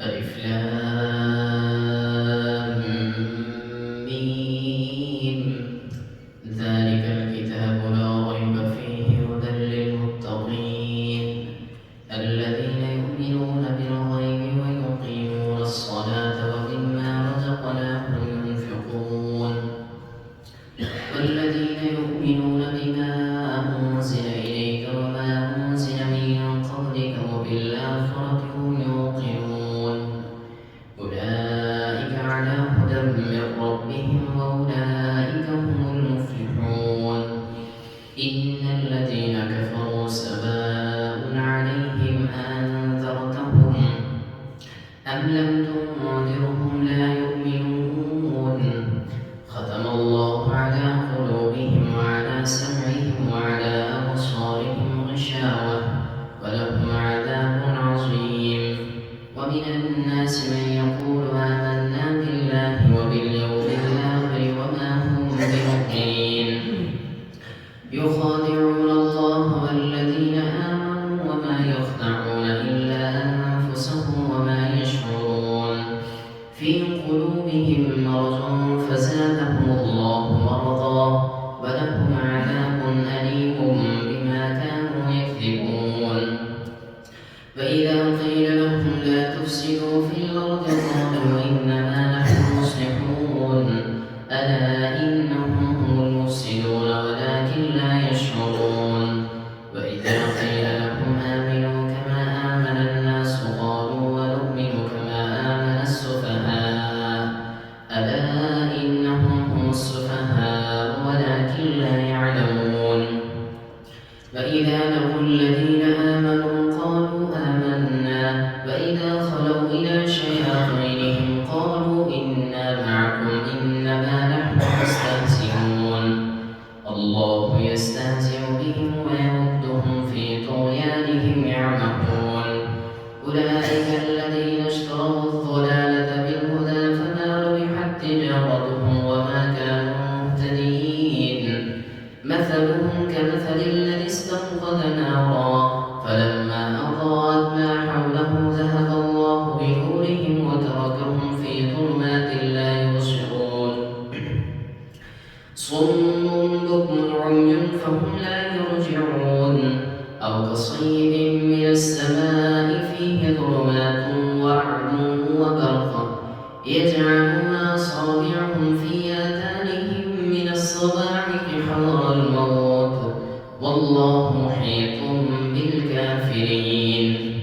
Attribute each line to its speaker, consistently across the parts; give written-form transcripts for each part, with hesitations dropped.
Speaker 1: ألف لام ميم. ذلك الكتاب لا ريب فيه هدى للمتقين الذين يؤمنون بالغيب ويقيمون الصلاة ومما رزقناهم ينفقون والذين يؤمنون بما أنزل إليك وما أنزل من قبلك وبالآخرة هم يوقنون أولئك على هدى من ربهم وأولئك هم المفلحون إن الذين كفروا سواء عليهم أنذرتهم أم لم تنذرهم لا يؤمنون ختم الله على قلوبهم وعلى سمعهم وعلى أبصارهم غشاوة ولهم عذاب عظيم ومن الناس من يقول آمنا بالله وباليوم الآخر وما هم بمؤمنين يخادعون الله والذين آمنوا وما يخدعون إلا أنفسهم وما يشعرون في قلوبهم مرض فزادهم الله مرضا ولهم عذاب أليم بما كانوا يكذبون فإذا قيل لهم لا تفسدوا في الأرض قالوا إنما نحن مصلحون ألا إنهم هم المفسدون ولكن لا يشعرون وإذا قيل لهم آمنوا كما آمن الناس قالوا ونؤمن كما آمن السفهاء ألا إنهم هم السفهاء ولكن لا يعلمون فإذا لقوا الذين آمنوا قالوا آمنا وإذا خلوا إلى شياطينهم قالوا إنا معكم إنما نحن مستهزئون الله يستهزئ بهم ويمدهم في طغيانهم يعمهون أولئك الذين اشتروا الضلالة بالهدى فما ربحت تجارتهم وما كانوا مهتدين مثلهم كمثل الذي استوقد نارا فلما أضاءت ما حوله ذهب الله بنورهم وتركهم في ظلمات لا يبصرون صم بكم عمي فهم لا يرجعون أو كصيب من السماء فيه ظلمات ورعد وبرق يجعلون أصابعهم في آذانهم من الصواعق حذر الموت والله محيط بالكافرين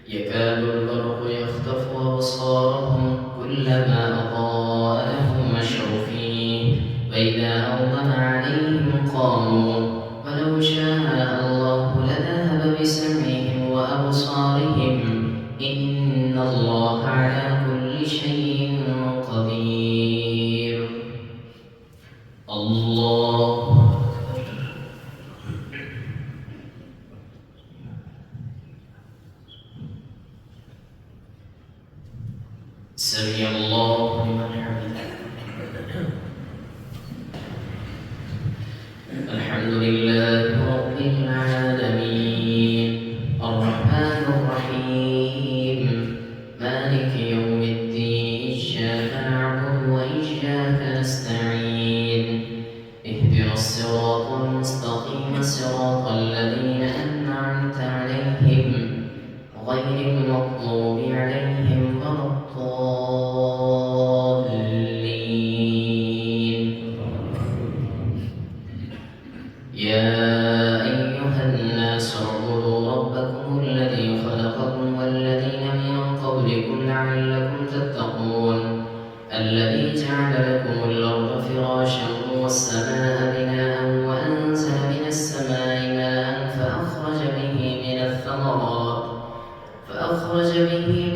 Speaker 1: يكاد البرق يخطف أبصارهم كلما أضاء لهم مشوا فيه وإذا أظلم عليهم قاموا ولو شاء الله لذهب بسمعهم وأبصارهم إن الله على كل شيء قدير الله سمع الله لمن حمده الحمد لله رب العالمين الرحمن الرحيم مالك يوم الدين إياك نعبد وإياك نستعين اهدنا الصراط المستقيم صراط الذين أنعمت عليهم غير المغضوب عليهم ولا الضالين يا أيها الناس اعبدوا ربكم الذي خلقكم والذين من قبلكم لعلكم تتقون الذي جعل لكم الأرض فراشا والسماء بناء وأنزل من السماء ماء فأخرج به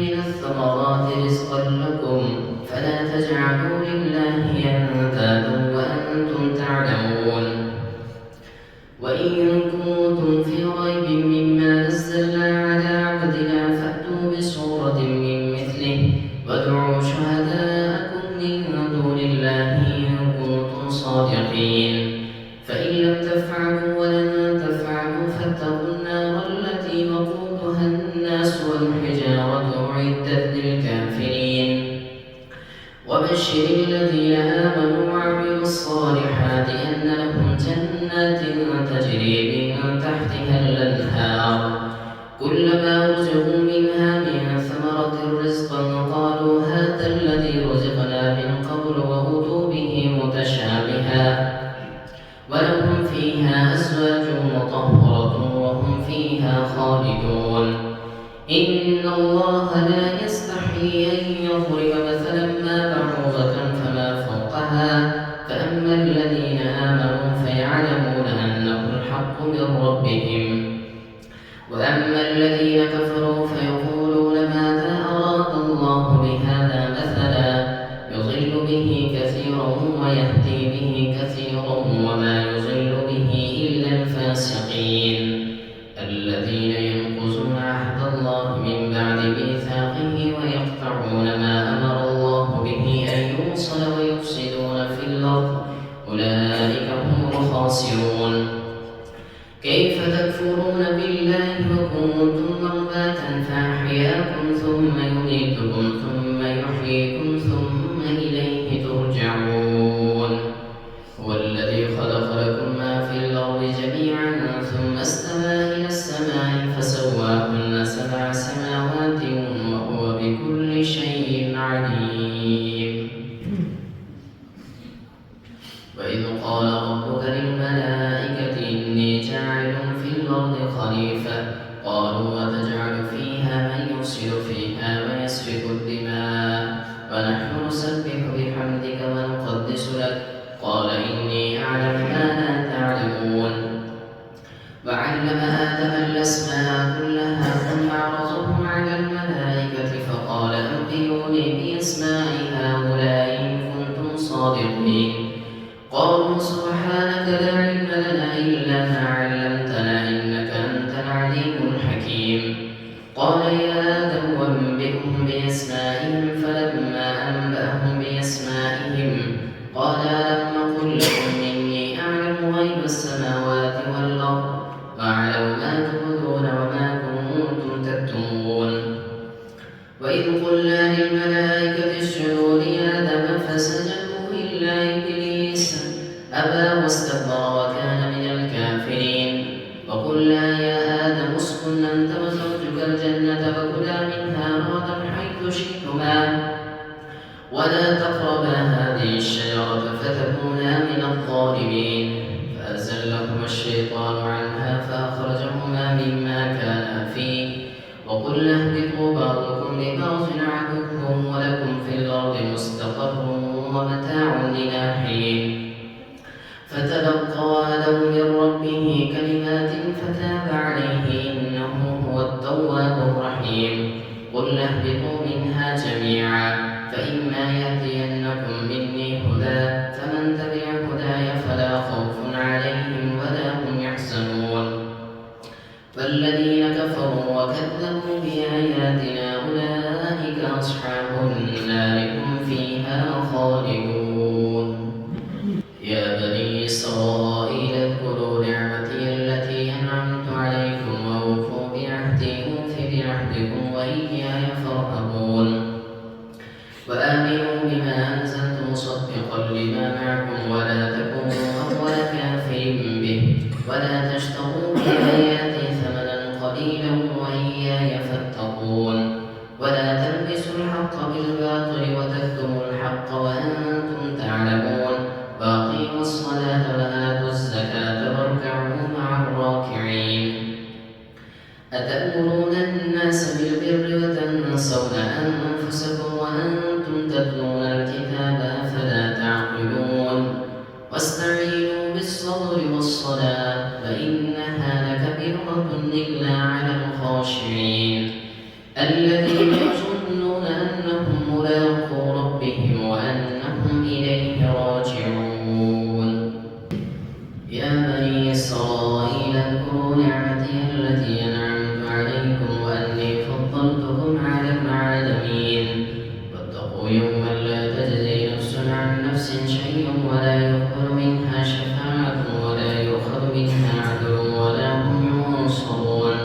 Speaker 1: من الثمرات رزقا لكم فلا تجعلوا لله أندادا وأنتم تعلمون وإن كنتم في ريب مما نزلنا على عبدنا فأتوا بسورة من مثله وادعوا شهداءكم من دون الله إن كنتم صادقين فإن لم تفعلوا ولن تفعلوا فاتقوا النار التي وقودها الناس والحجارة أعدت للكافرين وبشر الذين آمنوا وعملوا الصالحات أن لهم جنات تجري من تحتها الأنهار كلما رزقوا منها من ثمرة رزقا قالوا هذا الذي رزقنا من قبل وأتوا به متشابها ولهم فيها أزواج مطهرة وهم فيها خالدون إن الله لا يستحيي أن يضرب مثلا ما بعوضة فما فوقها فأما الذين آمنوا فيعلمون أنه الحق من ربهم وأما الذين كفروا فيقولون ماذا أراد الله بهذا مثلا يضل به كثيرا ويهدي به كثيرا وما يضل به إلا الفاسقين الذين ينقضون عهد الله من بعد ميثاقه ويقطعون ما أمر الله به أن يوصل ويفسدون في الأرض أولئك هم الخاسرون كيف تكفرون بالله وكنتم أمواتا فأحياكم ثم يميتكم ثم يحييكم ثم إليه ترجعون هو الذي خلق لكم ما في الأرض جميعا ثم استوى إلى السماء فسواهن 7 سماوات وهو بكل شيء عليم وإذ قال ربك للملائكة إني جاعل في الأرض خليفة قالوا وتجعل فيها من يفسد فيها ويسفك الدماء ونحن نسبح بحمدك ونقدس لك قال إني أعلم ما لا تعلمون وعلم آدم الأسماء كلها ثم عرضهم على الملائكة فقال أنبئوني بأسماء هؤلاء إن كنتم صادقين قالوا سبحانك لا علم لنا إلا ما علمتنا إنك أنت العليم الحكيم قال يا آدم وأنبئهم بأسمائهم فلما أنبأهم بأسمائهم قال ألم أقل لكم إني أعلم غيب السماوات والأرض وأعلم ما تبدون وما كنتم تكتمون وإذ قلنا للملائكة اسجدوا لآدم فسجدوا إلا إبليس أبى واستكبر وكان من الكافرين وقلنا يا آدم اسكن أنت وزوجك الجنة وكلا منها رغدا حيث شئتما ولا تقربا هذه الشجرة فتكونا من الظالمين فأزلهما الشيطان عنها فأخرجهما مما كانا فيه وقلنا اهبطوا بعضكم لبعض عدو ولكم في الأرض مستقر ومتاع إلى حين فتلقى آدم من ربه كلمات فتاب عليه إنه هو التواب الرحيم قلنا اهبطوا منها جميعا فإما يأتينكم مني هدى فمن تبع هداي فلا خوف عليهم ولا هم يحزنون والذين كفروا وكذبوا بآياتنا أولئك أصحاب النار هم فيها خالدون يا بني إسرائيل اذكروا نعمتي التي أنعمت عليكم وأوفوا بعهدي أوف بعهدكم وإياي فارهبون وآمنوا بما أنزلت مصدقا لما معكم ولا تكونوا أول كافر به ولا تشتروا بآياتي ثمنا قليلا وإياي فاتقون ولا تلبسوا الحق بالباطل وتكتموا الحق وأنتم تعلمون وأقيموا الصلاة وآتوا الزكاة واركعوا مع الراكعين أتأمرون الناس بالبر وتنسون أنفسكم وأنتم تتلون الكتاب أفلا تعقلون واستعينوا بالصبر والصلاة فإنها لكبيرة إلا على الخاشعين الذين يظنون أنهم ملاقو ربهم وأنهم إليه راجعون يا بني إسرائيل اذكروا نعمتي التي أنعمت عليكم وأني فضلتكم على العالمين واتقوا يوما لا تجزي نفس عن نفس شيئا ولا يقبل منها شفاعة ولا يؤخذ منها عدل ولا هم ينصرون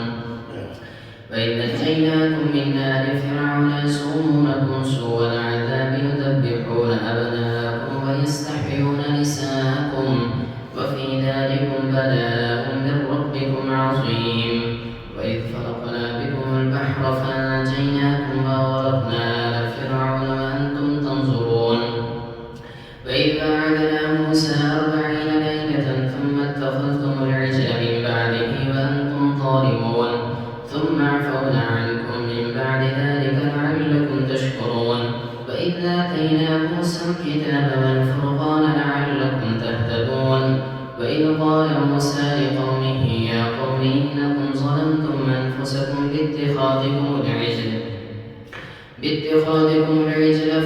Speaker 1: وإذ نجيناكم من آل فرعون يسومونكم سوء العذاب يذبحون أبناءكم ويستحيون نساءكم وفي ذلكم بلاء من ربكم عظيم. وإذ فرقنا بكم البحر فأنجيناكم وأغرقنا آل فرعون وأنتم تنظرون. وإذ وعدنا موسى 40 ليلة ثم اتخذتم العجل من بعده وأنتم ظالمون ثم عفونا عنكم من بعد ذلك لعلكم تشكرون. وإذ آتينا موسى الكتاب والفرقان لعلكم تهتدون. وإذ قال موسى لقومه يا قوم إنكم ظلمتم أنفسكم باتخاذكم العجل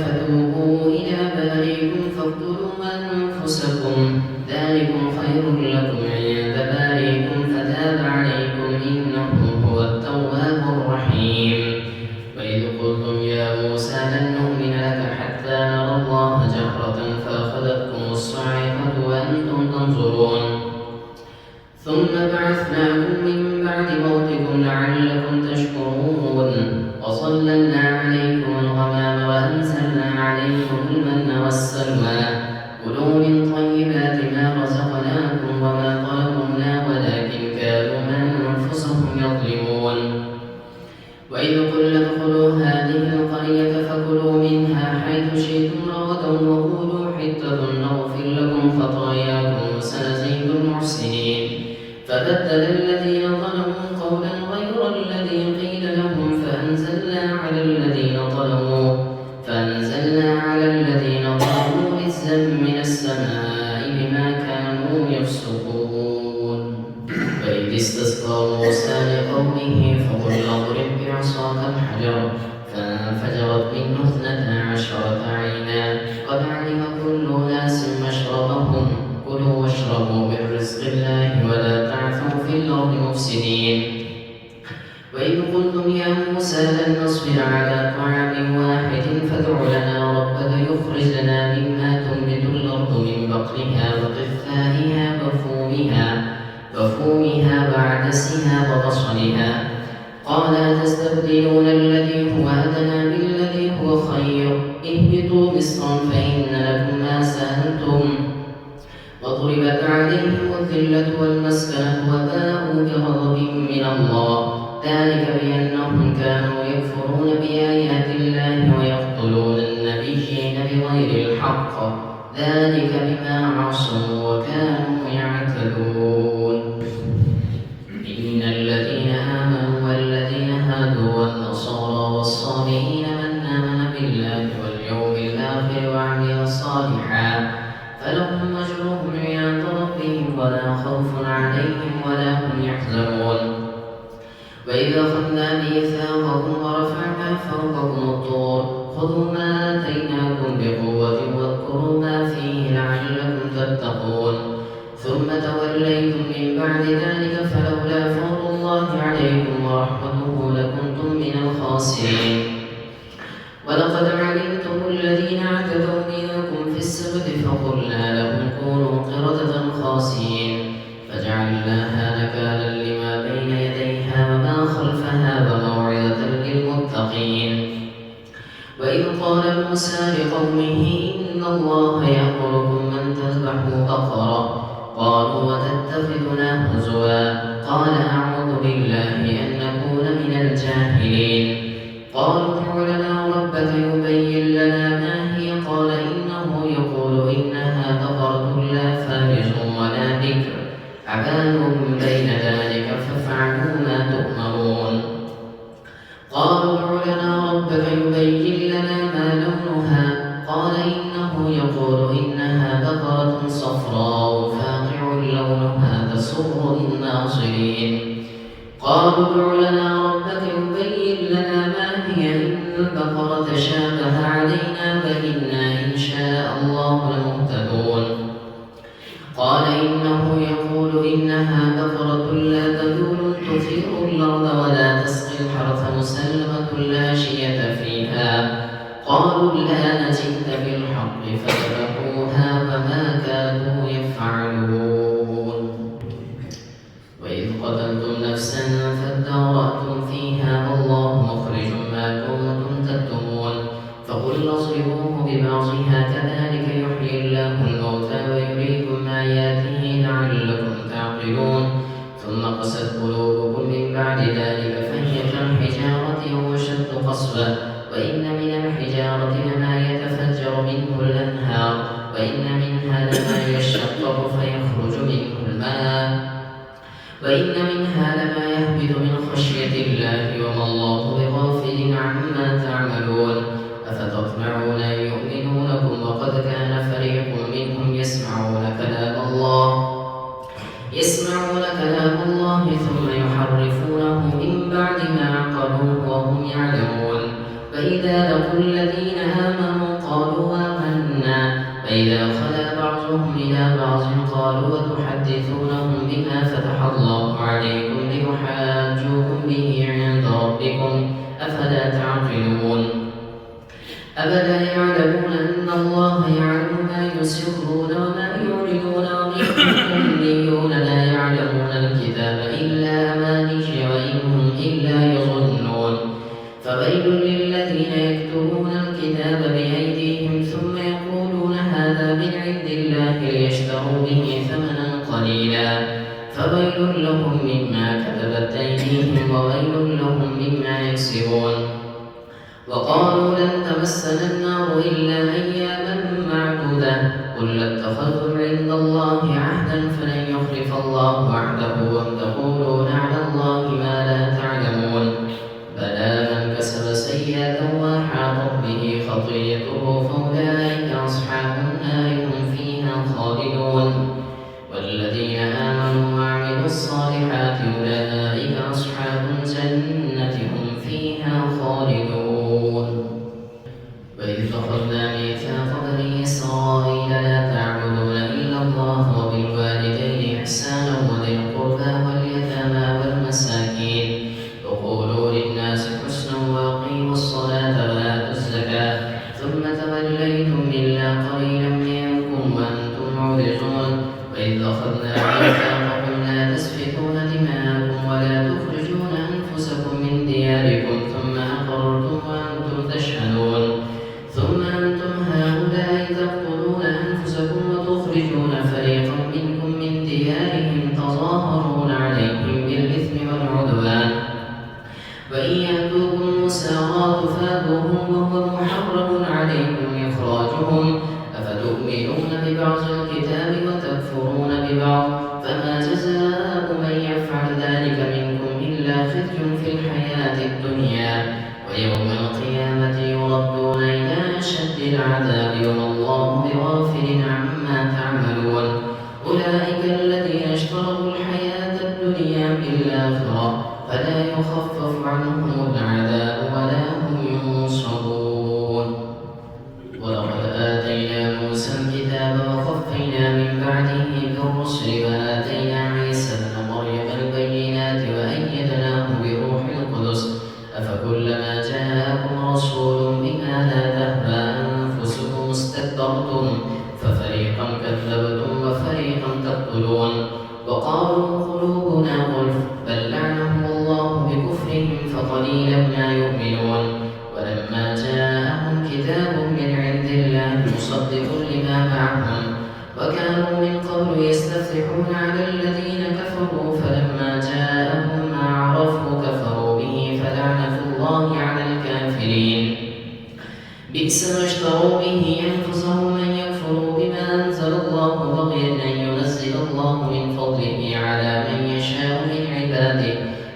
Speaker 1: فتوبوا إلى بارئكم فاقتلوا أنفسكم ذلكم خير لكم عند بارئكم فتاب عليكم إنه هو التواب الرحيم. وإذ قلتم يا موسى لن نؤمن لك حتى نرى الله جهرة فأخذتكم الصاعقة وأنتم تنظرون. ثم بعثناكم من بعد موتكم لعلكم تشكرون. وظللنا عليكم الغمام وأنزلنا عليكم المن والسلوى كلوا من طيبات ما رزقناكم وما ظلمونا ولكن كانوا أنفسهم يظلمون. وإذ قلنا ادخلوا هذه القرية فكلوا منها حيث شئتم رغدا وقولوا حطة نغفر لكم خطاياكم وسنزيد المحسنين. فبدل الذين ظلموا قولا غير الذي قيل لهم فأنزلنا على الذين ظلموا رجزا من السماء بما كانوا يفسقون. وإذ استسقى موسى لقومه فقل اضرب بعصاك الحجر فانفجرت منه 12 عينا قد علم كل أناس مشربهم كلوا واشربوا من رزق الله ولا تعثوا في الأرض مفسدين. وإذ قلتم يا موسى لن نصبر على طعام واحد فادع لنا ربك يخرج لنا مما تنبت الأرض من بقلها وقثائها وفومها وعدسها وبصلها قال أتستبدلون الذي هو أدنى بالذي هو خير اهبطوا مصرا فإن لكم ما سألتم. وضربت عليهم الذلة والمسكنة وباءوا بغضب من الله ذلك بأنهم كانوا يكفرون بآيات الله ويقتلون النبيين بغير الحق ذلك بما عصوا وكانوا يعتدون. إن الذين آمنوا والذين هادوا والنصارى والصابئين من آمن بالله واليوم الآخر وعمل صالحا فلهم أجرهم عند ربهم ولا خوف عليهم ولا هم يحزنون. وإذا أخذنا ميثاقكم ورفعنا فوقكم الطور خذوا ما آتيناكم بقوة واذكروا ما فيه لعلكم تتقون. ثم توليتم من بعد ذلك فلولا فضل الله عليكم ورحمته لكنتم من الخاسرين. ولقد علمتم الذين اعتدوا منكم في السبت فقلنا لهم كونوا قردة خاسئين فجعلناها نكالا لما بين يديها وما خلفها وموعظة للمتقين. وإذ قال موسى لقومه إن الله يأمركم أن تذبحوا بقرة قالوا وتتخذنا هزوا قال أعوذ بالله أن نكون من الجاهلين. قالوا ادع لنا ربك يبين لنا ما هي قال إنه يقول إنها بقرة لا فارغ ولا بكر عبان بين ذلك فافعلوا ما تؤمرون. قالوا ادع لنا ربك يبين لنا ما لونها قال إنه يقول إنها بقرة صفراء فاقع لونها تسر الناظرين. قالوا ادع لنا ربك يبين لنا ما هي إن البقرة تشابه علينا فإنا إن شاء الله لمهتدون. قال إنه يقول إنها بقرة لا تذول تثير الأرض ولا تسقي الحرث مسلمة لا شية فيها. قالوا الآن جئت بالحق فذبحوها وما كانوا يفعلون. وإذ قتلتم نفسا فادارأتم فيها والله مخرج نصبه وإن من الحجارة لما يتفجر منه الأنهار وإن منها لما يشقق فيخرج منه الماء وإن منها لما يهبط من خشية الله وما الله بغافل عما تعملون أفتطمعون أن يؤمنوا لكم وقد كان فريق منهم يسمعون كلام الله ثم يحرفونه من بعد ما عقلوه وهم يعلمون فإذا لقوا الذين آمنوا قالوا آمنا فإذا خلا بعضهم إلى بعض قالوا وتحدثونهم بما فتح الله عليكم ليحاجوكم به عند ربكم أفلا تعقلون أفلا يعلمون أن الله يعلم ما يسرون وما يعلنون ومنهم أميون لا يعلمون الكتاب إلا أماني وإن هم إلا يظنون فويل للذين يكتبون الكتاب بأيديهم ثم يقولون هذا من عند الله ليشتروا به ثمنا قليلا فويل لهم مما كتبت أيديهم وويل لهم مما يكسبون وقالوا لن تمسنا النار إلا أياما معدودة قل اتخذتم عند الله عهدا فلن يخلف الله وعده أم تقولون على الله ما لا تعلمون بلى من كسب سيئة وأحاطت به خطيئته فأولئك أصحاب النار هم فيها خالدون والذين آمنوا وعملوا الصالحات أولئك أصحاب الجنة هم فيها خالدون وإذ أخذنا ميثاق بني إسرائيل لا تعبدون إلا الله وبالوالدين إحسانا وذي القربى واليتامى والمساكين وقولوا للناس حسنا وأقيموا الصلاة وآتوا الزكاة ثم توليتم إلا قليلا منكم وأنتم معرضون وإذ أخذنا ميثاقكم لا تسفكون دماءكم ولا تخرجون أنفسكم من دياركم ثم أقررتم وأنتم تشهدون ثم أنتم هؤلاء تقتلون أنفسكم وتخرجون فريقا منكم من ديارهم تظاهرون عليهم بالإثم والعدوان وإن يأتوكم مساراة فاتوهم وهو محرم عليكم إخراجهم أفتؤمنون ببعض الكتاب وتكفرون ببعض فما جزاء من يفعل ذلك منكم إلا خزي في الحياة الدنيا ويوم القيامة يردون إلى أشد العذاب وما الله بغافل عما تعملون أولئك الذين اشتروا الحياة الدنيا بالآخرة فلا يخفف عنهم العذاب ولا هم ينصرون ولقد آتينا موسى الكتاب وقفينا من بعده بالرسل وآتينا عيسى ابن مريم البينات وأيدناه بروح القدس أفكلما جاءكم رسول بما لا تهوى أنفسكم استكبرتم ففريقا كذبتم وفريقا تقتلون وقالوا قلوبنا غلف بل لعنهم الله بكفرهم فقليلا ما يؤمنون ولما جاءهم كتاب من عند الله مصدق لما معهم وكانوا من قبل يستفتحون على الذين كفروا فلما جاءهم ما عرفوا كفروا به فلعنة الله على الكافرين بئس ما اشتروا به أنفسهم أن يكفروا بما أنزل الله بغيا أن ينزل الله من فضله على من يشاء من عباده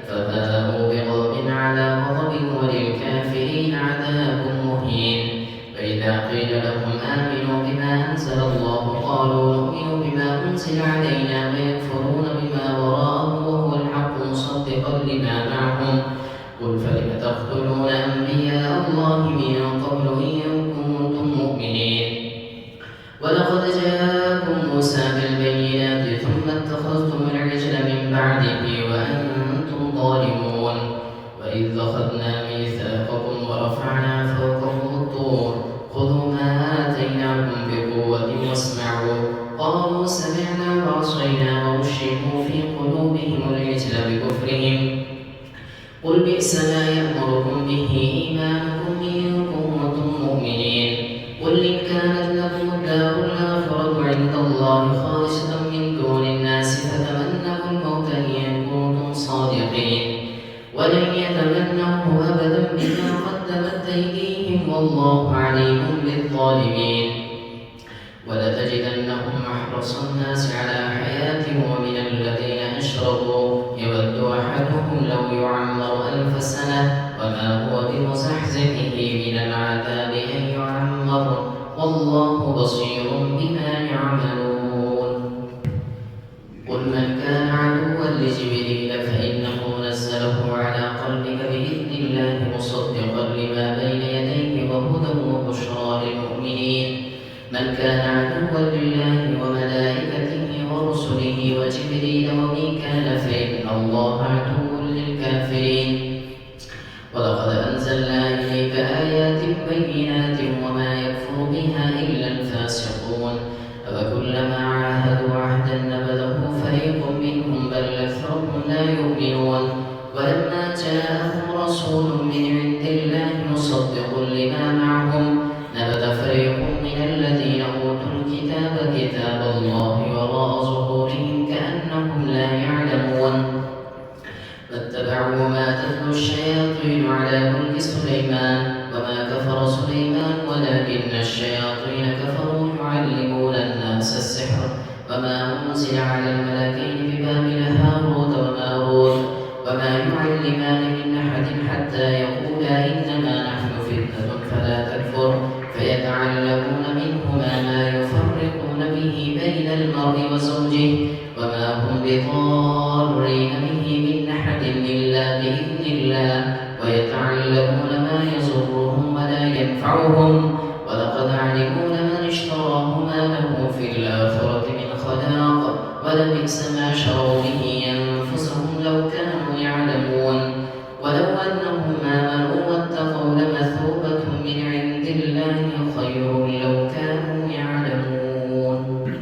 Speaker 1: فباءوا بغضب على غضب وللكافرين عذاب مهين فإذا قيل لهم آمنوا بما أنزل الله قالوا نؤمن بما أنزل علينا ويكفرون بما وراءه وهو الحق مصدقا لما معهم قل فلم تقتلون أنبياء الله من قبل إن كنتم مؤمنين ولقد جاءكم موسى بالبينات ثم اتخذتم العجل من بعده وأنتم ظالمون وإذ أخذنا ميثاقكم ورفعنا فوقكم الطور خذوا ما آتيناكم بقوة واسمعوا قالوا سمعنا وعصينا وأشركوا في قلوبهم العجل بكفرهم قل بئس ما يأمركم به إيمانكم إن كنتم مؤمنين قل إن كانت لكم الدار الآخرة عند الله خالصة بذنب ما قدمت أيديهم والله عليم بالظالمين. ولتجدنهم أحرص الناس على حياة ومن الذين أشركوا يود أحدهم لو يعمر 1000 سنة وما هو بمزحزحه من العذاب أن يعمر والله بصير بما يعملون. قل من كان عدوا لجبريل فإنه نزله على قلبك بإذن الله مصدقا لما بين يديه وهدى وبشرى للمؤمنين. من كان عدوا لله وملائكته ورسله وجبريل وميكال فإن الله عدو للكافرين. ولقد أنزلنا إليك آيات بينات وما يكفر بها إلا الفاسقون. أفكلما عاهدوا عهدا نبذه فريق منهم بل أكثرهم لا يؤمنون. ولما جاءهم رسول من عند الله مصدق لما معهم نبذ فريق من الذين أوتوا الكتاب كتاب الله وراء ظهورهم كأنهم لا يعلمون. فاتبعوا ما تتلو الشياطين على ملك سليمان وما كفر سليمان ولكن الشياطين كفروا يعلمون الناس السحر وما أنزل على الملكين ببابل هاروت وماروت وما يعلمان من أحد حتى يقولا إنما نحن فتنة فلا تكفر فيتعلمون منهما ما يفرقون به بين المرء وزوجه وما هم بضارين به من أحد إلا بإذن الله ويتعلمون ما يضرهم ولا ينفعهم ولقد علموا لمن اشتراه ما له في الآخرة من خلاق ولبئس ما شروا به أنفسهم لو كانوا يعلمون. ولو أنهم آمنوا واتقوا لمثوبة من عند الله خير لو كانوا يعلمون.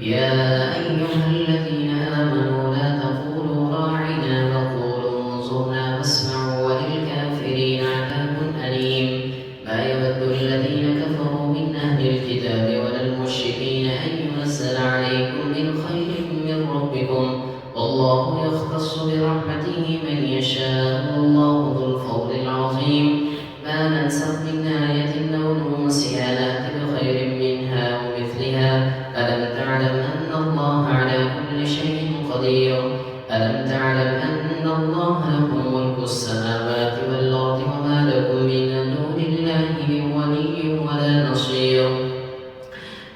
Speaker 1: يا أيها الذين آمنوا لا تقولوا راعنا وقولوا انظرنا واسمعوا وللكافرين عذاب أليم. ما يود الذين كفروا من أهل الكتاب ولا المشركين أن ينزل عليكم من خير من ربكم والله يختص برحمته من يشاء والله ذو الفضل العظيم. ما ننسخ من آية أو ننسها نأت بخير منها ومثلها. ألم تعلم أن الله على كل شيء قدير. ألم تعلم أن الله له ملك السماوات والأرض وما لكم من دون الله من ولي ولا نصير.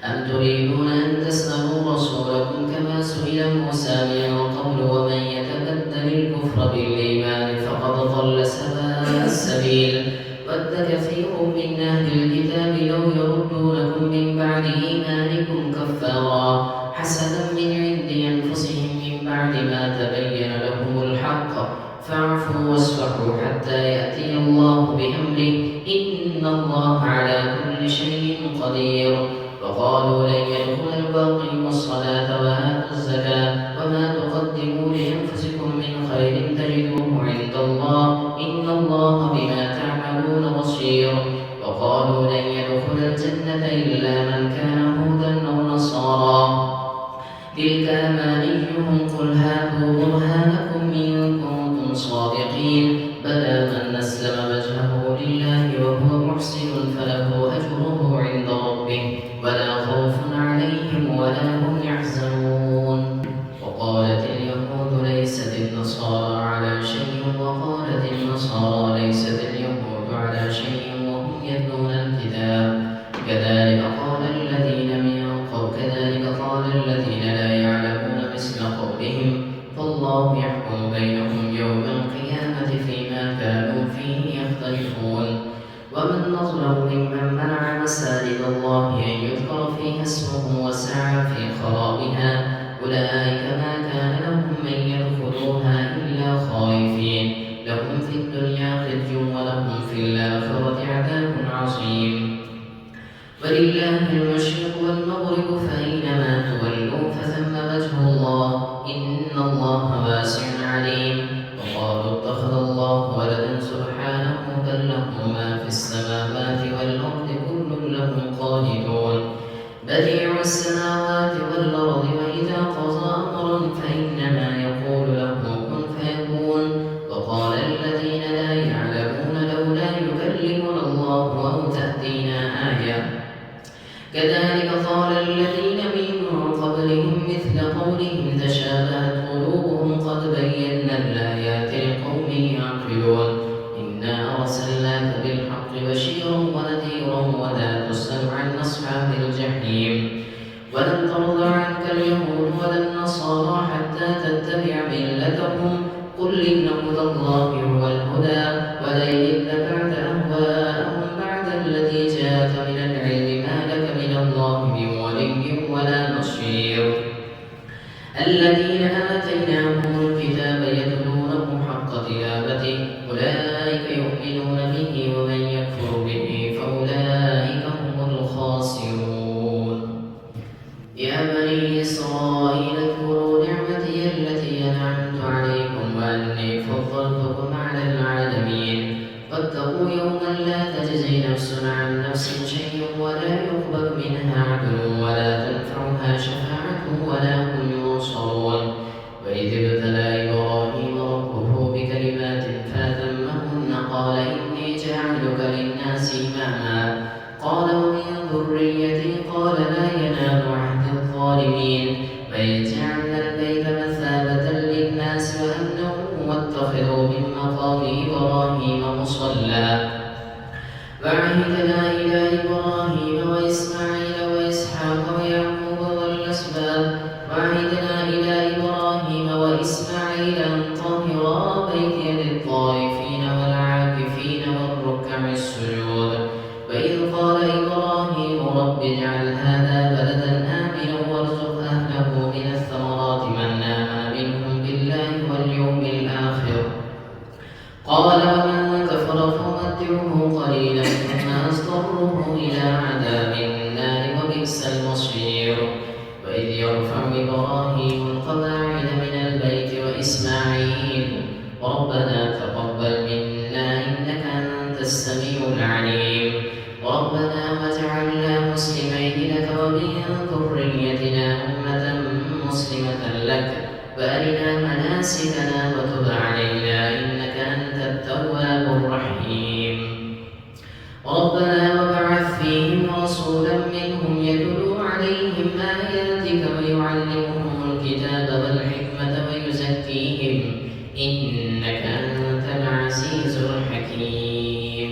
Speaker 1: أم تريدون أن تسألوا رسولكم كما سئل موسى من قبل ومن يتبدل الكفر بالإيمان فقد ضل سواء السبيل. ود كثير من أهل الكتاب لو يردونكم من بعد إيمانكم كفارا حسدا من عند أنفسهم من بعد ما تبين لهم الحق فاعفوا واصفحوا حتى يأتي الله بأمره إن الله على كل شيء قدير. وقالوا لن يدخل الباقين الصلاة وآتوا الزكاة وما تقدموا لأنفسكم من خير تجدوه عند الله إن الله بما تعملون بصير. وقالوا لن يدخل الجنة إلا من كان هودا أو نصارى تلك أمانيهم قل هاتوا برهانكم إن كنتم صادقين. بلى من أسلم وجهه لله وهو محسن فله أجره عند ربه ولا خوف عليهم ولا هم يحزنون. وقالت اليهود ليست النصارى على شيء وقالت النصارى ليست اليهود على شيء وهم يتلون الكتاب كذلك قال الذين لا يعلمون مثل قولهم فالله يحكم بينهم يوم القيامة فيما كانوا فيه يختلفون. ومن أظلم ممن منع مساجد الله أن يذكر فيها اسمه وسعى في خرابها أولئك ما كان لهم أن يدخلوها إلا خائفين لهم في الدنيا خزي ولهم في الآخرة عذاب عظيم. ولله المشرق والمغرب فأينما تولوا فثم وجه الله إن الله واسع عليم. وقالوا اتخذ الله ولدا سبحانه بل له ما في السماوات والأرض كل له قانتون. بديع السماوات والأرض وإذا قضى أمرا فإنما يقول له كن فيكون. وقال الذين لا يعلمون أرسلناك بالحق بشيرا ونذيرا ولا تسأل عن أصحاب الجحيم. ولن ترضى عنك اليهود ولا النصارى حتى تتبع ملتهم. قل إن هدى الله هو الهدى ولئن اتبعت أهواءهم بعد الذي جاءك من العلم ما لك من الله من ولي ولا نصير. الذين آتيناهم الكتاب يتلونه حق تلاوته أولئك يؤمنون به ومن يكفر به فأولئك هم الخاسرون. يا بني إسرائيل اذكروا نعمتي التي أنعمت عليكم وأني فضلتكم على العالمين. واتقوا يوما لا تجزي نفس عن نفس شيئا ولا يقبل منها عدل ولا تنفعها شفاعة ولا هم ينصرون. وإذ ابتلى إبراهيم ربه بكلمات فأتمهن قال إني جاعلك للناس إماما قال ومن ذريتي قال لا ينال عهد الظالمين. وإذ جعلنا البيت مثابة للناس وأمنا واتخذوا من مقام إبراهيم مصلى. وعهدنا إلى إبراهيم وإسماعيل وإسحاق ويعقوب والأسباط أن طهرا بيتي للطائفين والعاكفين والركع السجود. وإذ قال إبراهيم رب اجعل هذا بلدا آمنا وارزق أهله من الثمرات من آمن منهم بالله واليوم الآخر قال ومن كفر فأمتعه قليلا ثم أضطره إلى عذاب النار وبئس المصير. وإذ يرفع إبراهيم القواعد من البيت وإسماعيل ربنا تقبل منا إنك أنت السميع العليم. ربنا واجعلنا مسلمين لك ومن ذريتنا أمة مسلمة لك وأرنا مناسكنا وتب علينا إنك أنت التواب الرحيم. ربنا وابعث فيهم رسولا منهم يتلو عليهم آياتك ويعلمهم الكتاب والحكمة ويزكيهم إنك أنت العزيز الحكيم.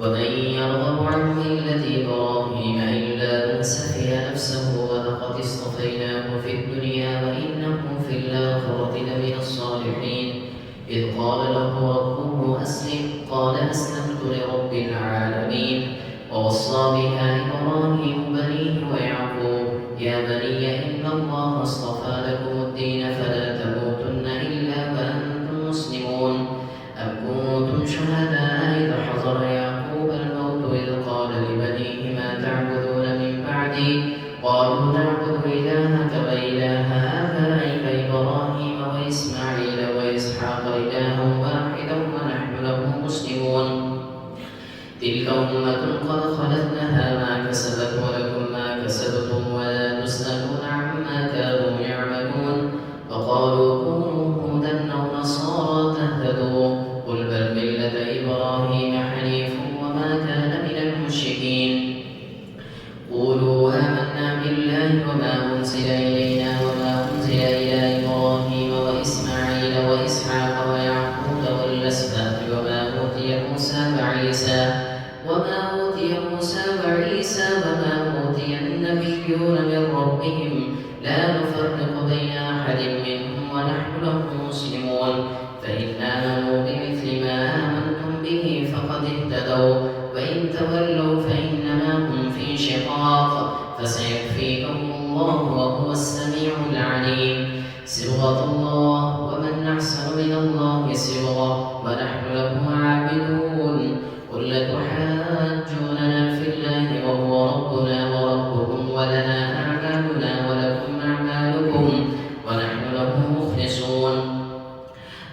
Speaker 1: ومن يرغب عن ملة إبراهيم إلا من سفه نفسه ولقد اصطفيناه في الدنيا وإنه في الآخرة لمن الصالحين. إذ قال له ربه أسلم قال أسلمت لرب العالمين. ووصى بها إبراهيم بنيه ويعقوب يا بني إن الله اصطفى لكم الدين فلا تموتن إلا وأنتم مسلمون. أم كنتم شهداء إذ حضر يعقوب الموت إذ قال لبنيه ما تعبدون من بعدي قالوا نعبد إلهك وإله آبائك إبراهيم وإسماعيل وإسحاق إلها واحدا ونحن له مسلمون. تلك أمة قد خلت لها ما كسبت ولكم ما كسبتم ولا تسألون عما كانوا يعملون. وقالوا كونوا هودا أو نصارى تهتدوا قل بل ملة إبراهيم حنيف وما كان من المشركين. قولوا آمنا بالله وما أنزل إلينا وما أنزل إلى إبراهيم وإسماعيل وإسحاق ويعقوب والأسباط وما أوتي موسى وعيسى وما أوتي النبيون من ربهم لا نفرق بين أحد منهم ونحن له مسلمون. فإن آمنوا بمثل ما آمنتم به فقد اهتدوا وإن تولوا فإنما هم في شقاق فسيكفيكهم الله وهو السميع العليم. صبغة الله ومن أحسن من الله صبغة ونحن له عابدون. قل تحاجوننا في الله وهو ربنا وربكم ولنا أعمالنا ولكم أعمالكم ونحن له مخلصون.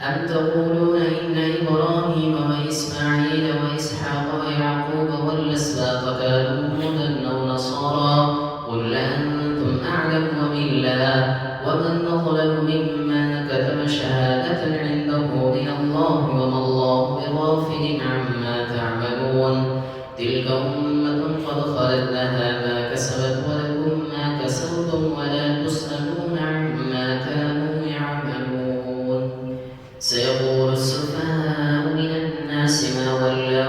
Speaker 1: أم تقولون إن إبراهيم وإسماعيل وإسحاق ويعقوب والأسباط كانوا هودا أو نصارى قل أنتم أعلم بالله ومن أظلم ممن كتم شهادة عنده من الله وما الله بغافل عما تعملون. تلك أمة قد خلت لها ما كسبت ولكم ما كسبتم ولا تسألون عما كانوا يعملون. سيقول السفهاء من الناس ما ولاهم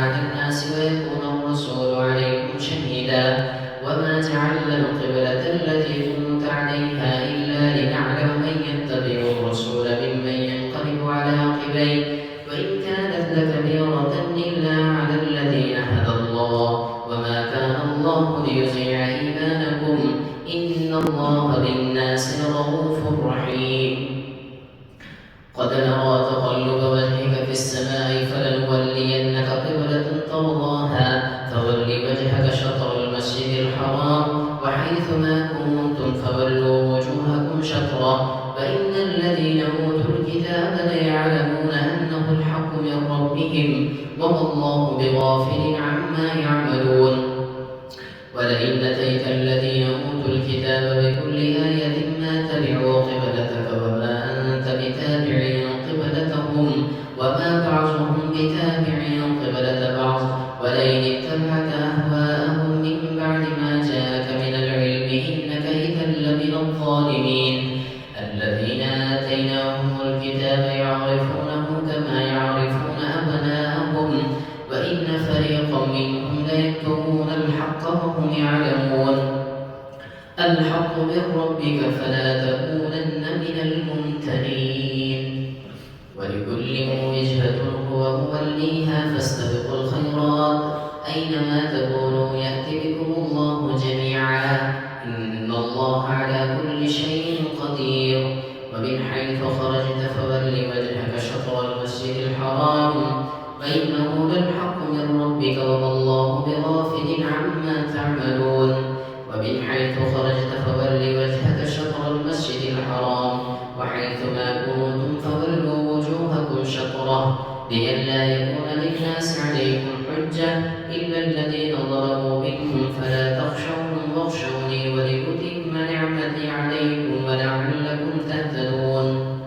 Speaker 1: على الناس ويكون الرسول عليكم شهيدا وما جعلنا القبلة التي كنت عليها إلا لنعلم من يتبع الرسول ممن ينقلب على عقبيه وإن كانت لكبيرة إلا على الذين هدى الله وما كان الله ليضيع إيمانكم إن الله بالناس لرؤوف رحيم. قد نرى تقلب وجهك في السماء فلنولينك قبلة ترضاها فول وجهك شطر المسجد الحرام وحيث ما كنتم فولوا وجوهكم شطره وإن الذين أوتوا الكتاب ليعلمون أنه الحق من ربهم وما الله بغافل عما يعملون. ولئن أتيت الذين أوتوا الكتاب بكل آية ما تبعوا قبلتك وما أنت بتابع قبلتهم وما بعضهم بتابع قبلة بعض ولئن اتبعت أهواءهم من بعد ما جاءك من العلم إنك إذا لمن الظالمين. الذين آتيناهم الكتاب يعرفونه كما يعرفون أبناءهم وإن فريقا منهم ليكتمون الحق وهم يعلمون. الحق من ربك فلا تكونن من الممترين. ولكل وجهة هو موليها فاستبقوا الخيرات أينما تكونوا يأتي بكم الله جميعا إن الله على كل شيء قدير. ومن حيث خرجت فول وجهك شطر المسجد الحرام وإنه للحق من ربك وما الله بغافل عما تعملون. ومن حيث خرجت فول وجهك شطر المسجد الحرام وحيث ما كنتم فولوا وجوهكم شطره لئلا يكون للناس عليكم حجة إلا الذين ظلموا منهم فلا تخشوهم واخشوني ولأتم نعمتي عليكم ولعلكم تهتدون.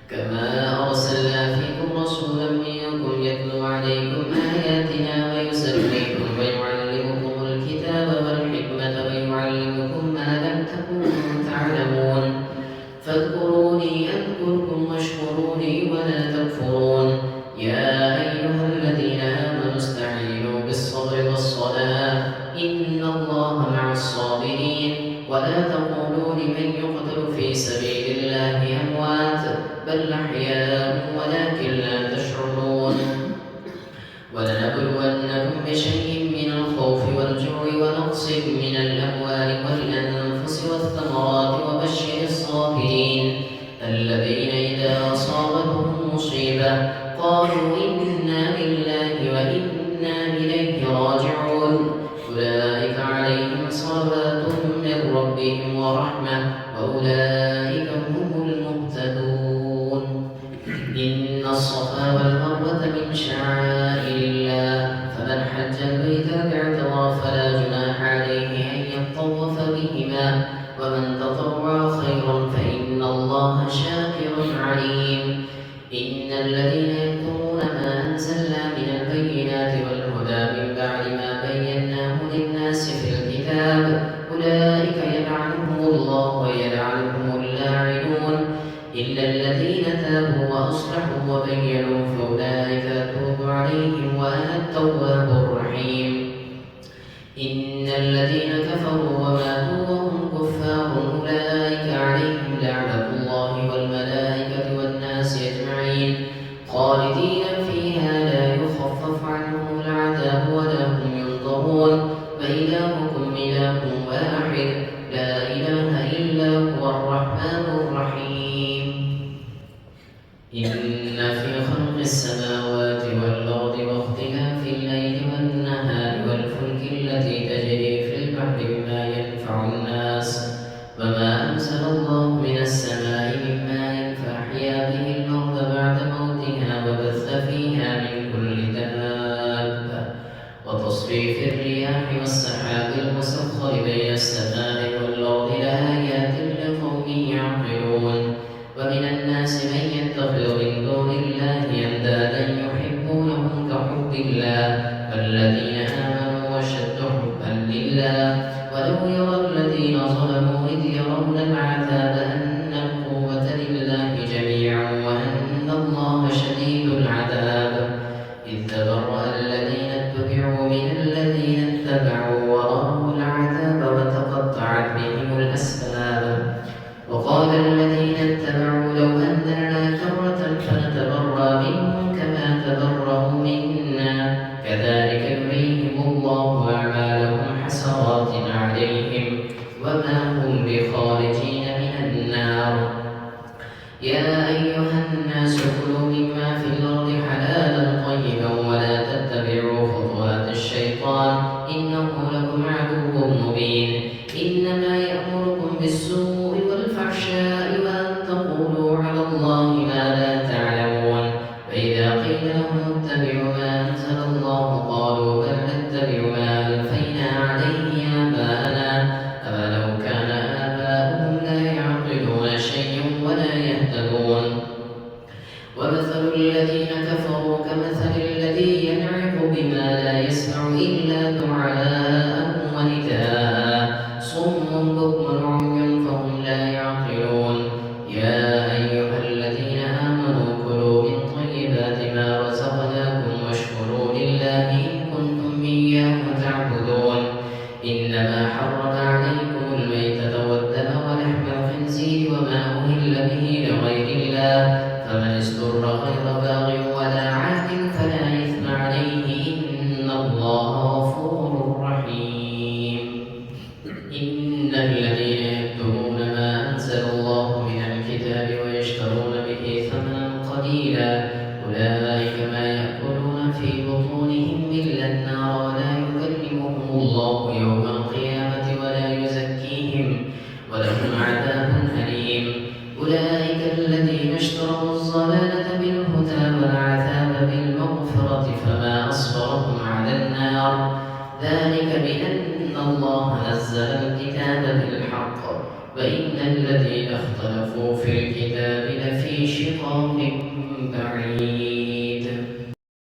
Speaker 1: كما أرسلنا فيكم رسولا منكم يتلو عليكم آياتنا ويزكيكم ويعلمكم الكتاب والحكمة ويعلمكم ما لم تكونوا تعلمون. فاذكروني أذكركم واشكروا لي ولا تكفرون. يا أيها الذين آمنوا استعينوا بالصبر والصلاة إن الله مع الصابرين. ولا تقولوا لمن يقتل في سبيل الله أموات بل أحياء ولكن لا تشعرون. ولنبلونكم بشيء من الخوف والجوع ونقص من الأموال والأنفس والثمرات وبشر الصابرين الذين إذا أصابتهم مصيبة قالوا إنا لله وإنا إليه راجعون. أولئك عليهم صلوات من ربهم ورحمة وأولئك هم المهتدون. إن الصفا والمروة من شعائر الله فمن حج البيت باعتبار فلا جناح عليه أن يطوف بهما ومن تطوع خيرا فإن الله شاكر عليم. إن الذين يكتمون ما أنزلنا من البينات والهدى من بعد ما بيناه للناس في الكتاب أولئك يلعنهم الله ويلعنهم اللاعنون إلا الذين تابوا وأصلحوا وبينوا فأولئك أتوب عليهم وأنا التواب الرحيم. إن الذين كفروا وماتوا وهم كفار أولئك عليهم لعنة الله والملائكة والناس أجمعين خالدين فيها لا يخفف عنهم العذاب ولا هم ينظرون. وإلهكم إله واحد لا إله إلا هو الرحمن الرحيم. إن في خلق السماوات والأرض واختلاف الليل والنهار والفلك التي تجري في البحر بما ينفع الناس وما أنزل الله من السماء من ماء فأحيا به الأرض بعد موتها وبث فيها من كل دابة وتصريف الرياح والسحاب المسخر بين السماء والأرض لآيات لقوم يعقلون. ومن الناس من يتخذ من دون الله أندادا يحبونهم كحب الله والذين آمنوا أشد حبا لله. ولو يرى الذين ظلموا إذ يرون العذاب أن القوة لله جميعا وأن الله شديد العذاب إذ تبرأ الذين كذلك يريهم الله أعمالهم حسرات عليهم وما هم بخارجين من النار. يا أيها الناس كلوا مما في الأرض حلالا طيبا ولا تتبعوا خطوات الشيطان إنه لكم عدو مبين. إنما يأمركم بالسوء والفحشاء وأن تقولوا على الله ما لا تعلمون. فإذا قيل لهم اتبعوا ما أنزل الله قالوا بل نتبع ما ألفينا عليه آباءنا أولو كان آباؤهم لا يعقلون شيئا ولا يهتدون. ومثل الذين كفروا كمثل الذي ينعق بما لا يسمع إلا دعاء ونداء صم بكم عمي فهم لا يعقلون. يا أيها الذين آمنوا كلوا من طيبات ما رزقناكم واشكروا لله إن كنتم إياه تعبدون. إنما حرم عليكم الميتة والدم ولحم الخنزير وما أهل به لغير الله فمن استر غير باغ ولا عاد فلا إثم عليه إن الله غفور رحيم. إن الذين يكتمون ما أنزل الله من الكتاب ويشترون به ثمنا قليلا أولئك ما يأكلون في بطونهم إلا النار ولا يكلمهم الله يوم القيامة ولا يزكيهم ولهم عذاب أليم. أولئك الذين اشتروا الضلالة بالهدى والعذاب بالمغفرة فما أصبرهم على النار ذلك بأن الله نزل الكتاب بالحق وإن الذين اختلفوا في الكتاب لفي شقاق بعيد.